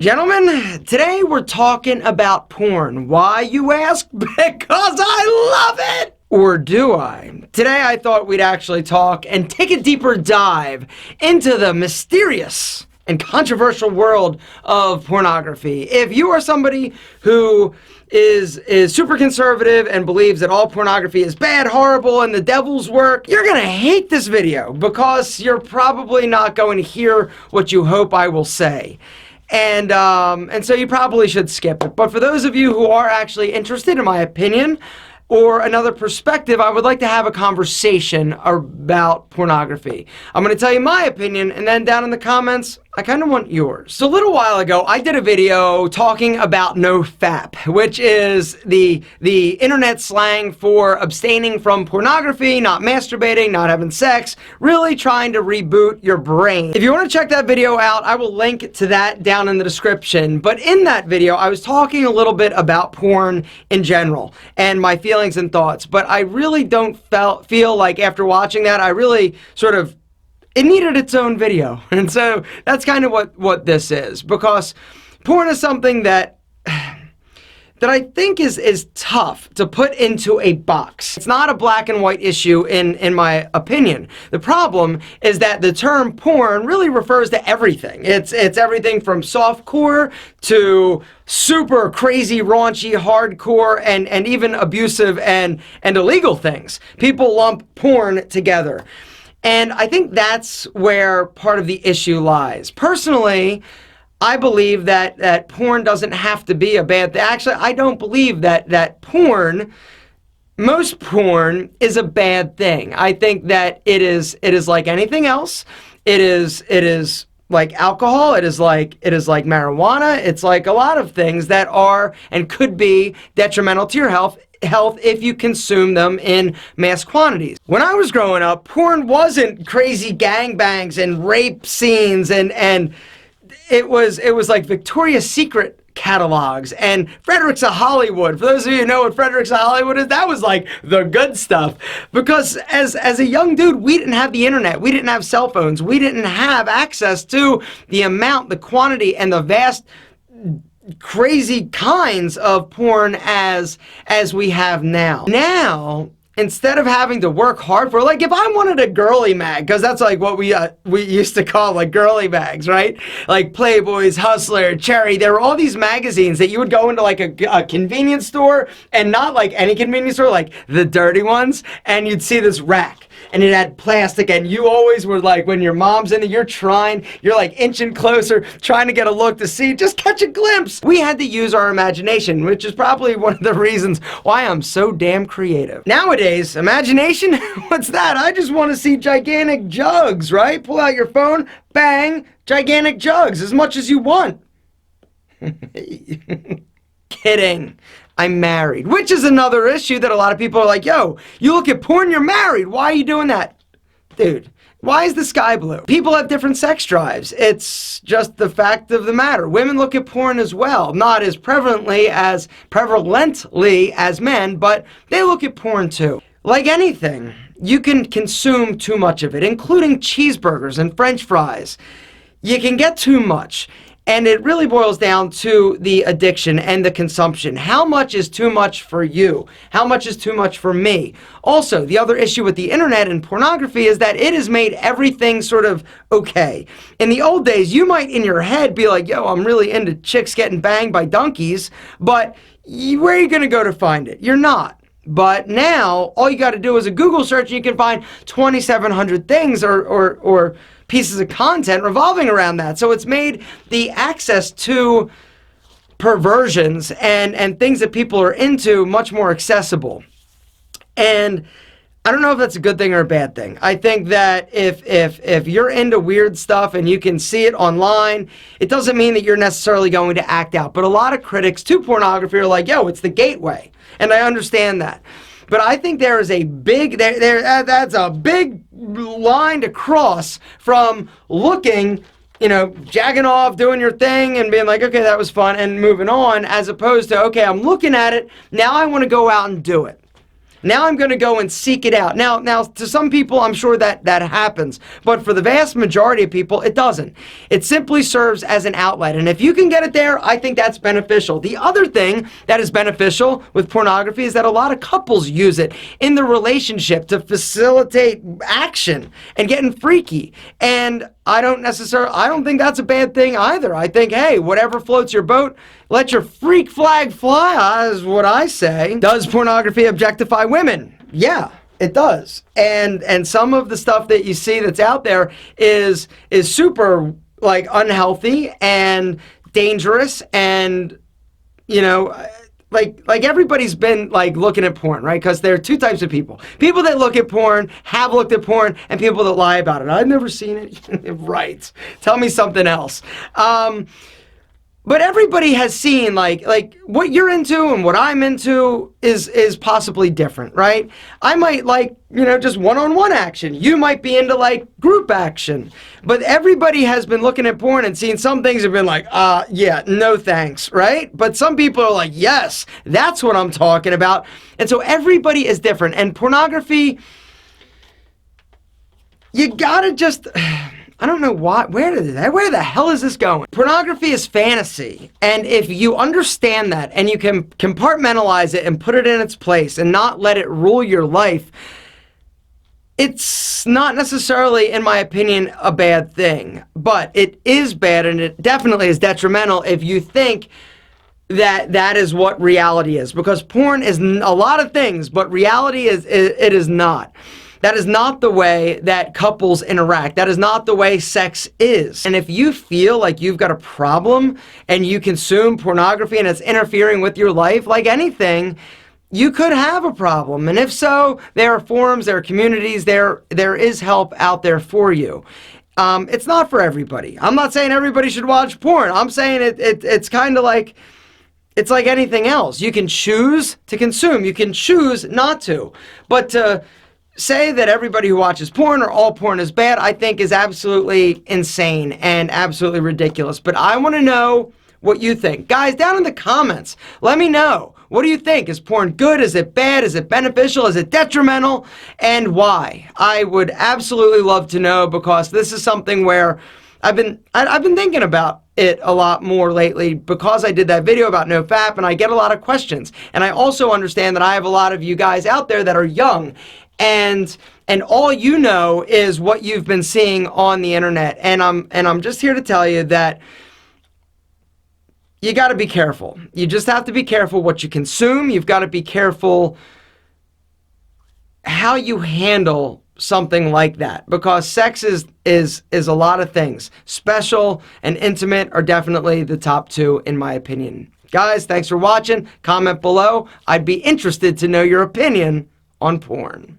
Gentlemen, today we're talking about porn. Why, you ask? Because I love it! Or do I? Today I thought we'd actually talk and take a deeper dive into the mysterious and controversial world of pornography. If you are somebody who is super conservative and believes that all pornography is bad, horrible, and the devil's work, you're gonna hate this video because you're probably not going to hear what you hope I will say. And so you probably should skip it. But for those of you who are actually interested in my opinion or another perspective, I would like to have a conversation about pornography. I'm going to tell you my opinion, and then down in the comments, I kind of want yours. So a little while ago, I did a video talking about NoFap, which is the internet slang for abstaining from pornography, not masturbating, not having sex, really trying to reboot your brain. If you want to check that video out, I will link to that down in the description. But in that video, I was talking a little bit about porn in general and my feelings and thoughts, but I really don't feel like after watching that, I really sort of it needed its own video. And so that's kind of what this is, because porn is something that I think is tough to put into a box. It's not a black and white issue in my opinion. The problem is that the term porn really refers to everything. It's everything from softcore to super crazy, raunchy, hardcore, and even abusive and illegal things. People lump porn together. And I think that's where part of the issue lies. Personally, I believe that porn doesn't have to be a bad thing. Actually, I don't believe that most porn is a bad thing. I think that it is like anything else. It is like alcohol. It is like marijuana. It's like a lot of things that are and could be detrimental to your health if you consume them in mass quantities. When I was growing up, porn wasn't crazy gangbangs and rape scenes and it was like Victoria's Secret catalogs and Fredericks of Hollywood. For those of you who know what Fredericks of Hollywood is, that was like the good stuff. Because as a young dude, we didn't have the internet. We didn't have cell phones. We didn't have access to the amount, the quantity, and the vast crazy kinds of porn as we have now. Now, instead of having to work hard for, like, if I wanted a girly mag, because that's like what we used to call like girly mags, right? Like Playboys, Hustler, Cherry. There were all these magazines that you would go into like a convenience store, and not like any convenience store, like the dirty ones, and you'd see this rack. And it had plastic, and you always were like, when your mom's in it, you're like inching closer, trying to get a look to see, just catch a glimpse. We had to use our imagination, which is probably one of the reasons why I'm so damn creative. Nowadays, imagination? What's that? I just want to see gigantic jugs, right? Pull out your phone, bang, gigantic jugs, as much as you want. Kidding. I'm married, which is another issue that a lot of people are like, yo, you look at porn, you're married. Why are you doing that? Dude, why is the sky blue? People have different sex drives. It's just the fact of the matter. Women look at porn as well, not as prevalently as men, but they look at porn too. Like anything, you can consume too much of it, including cheeseburgers and French fries. You can get too much. And it really boils down to the addiction and the consumption. How much is too much for you? How much is too much for me? Also, the other issue with the internet and pornography is that it has made everything sort of okay. In the old days, you might in your head be like, yo, I'm really into chicks getting banged by donkeys, but where are you going to go to find it? You're not. But now, all you got to do is a Google search and you can find 2,700 things or pieces of content revolving around that. So it's made the access to perversions and things that people are into much more accessible. And I don't know if that's a good thing or a bad thing. I think that if you're into weird stuff and you can see it online, it doesn't mean that you're necessarily going to act out. But a lot of critics to pornography are like, yo, it's the gateway. And I understand that. But I think there is a big, that's a big line to cross from looking, you know, jagging off, doing your thing and being like, okay, that was fun and moving on, as opposed to, okay, I'm looking at it, now I want to go out and do it. Now I'm going to go and seek it out. Now, to some people, I'm sure that happens. But for the vast majority of people, it doesn't. It simply serves as an outlet. And if you can get it there, I think that's beneficial. The other thing that is beneficial with pornography is that a lot of couples use it in the relationship to facilitate action and getting freaky. And I don't think that's a bad thing either. I think, hey, whatever floats your boat, let your freak flag fly, is what I say. Does pornography objectify women? Yeah, it does. And some of the stuff that you see that's out there is super, like, unhealthy and dangerous, and, you know, like everybody's been, like, looking at porn, right? Because there are two types of people. People that look at porn, have looked at porn, and people that lie about it. I've never seen it. Right. Tell me something else. But everybody has seen, like what you're into and what I'm into is possibly different, right? I might like, you know, just one-on-one action. You might be into, like, group action. But everybody has been looking at porn and seen some things have been like, yeah, no thanks, right? But some people are like, yes, that's what I'm talking about. And so everybody is different. And pornography, you gotta just... I don't know why. Where the hell is this going? Pornography is fantasy. And if you understand that and you can compartmentalize it and put it in its place and not let it rule your life, it's not necessarily, in my opinion, a bad thing. But it is bad, and it definitely is detrimental if you think that is what reality is. Because porn is a lot of things, but reality is not. That is not the way that couples interact. That is not the way sex is. And if you feel like you've got a problem and you consume pornography and it's interfering with your life, like anything, you could have a problem. And if so, there are forums, there are communities, there is help out there for you. It's not for everybody. I'm not saying everybody should watch porn. I'm saying it's kind of like, it's like anything else. You can choose to consume. You can choose not to. But to say that everybody who watches porn or all porn is bad, I think is absolutely insane and absolutely ridiculous. But I want to know what you think. Guys, down in the comments, let me know. What do you think? Is porn good? Is it bad? Is it beneficial? Is it detrimental? And why? I would absolutely love to know, because this is something where I've been thinking about it a lot more lately, because I did that video about NoFap, and I get a lot of questions. And I also understand that I have a lot of you guys out there that are young, and all you know is what you've been seeing on the internet. And I'm just here to tell you that you got to be careful. You just have to be careful what you consume. You've got to be careful how you handle something like that, because sex is a lot of things. Special and intimate are definitely the top two, in my opinion. Guys, thanks for watching. Comment below. I'd be interested to know your opinion on porn.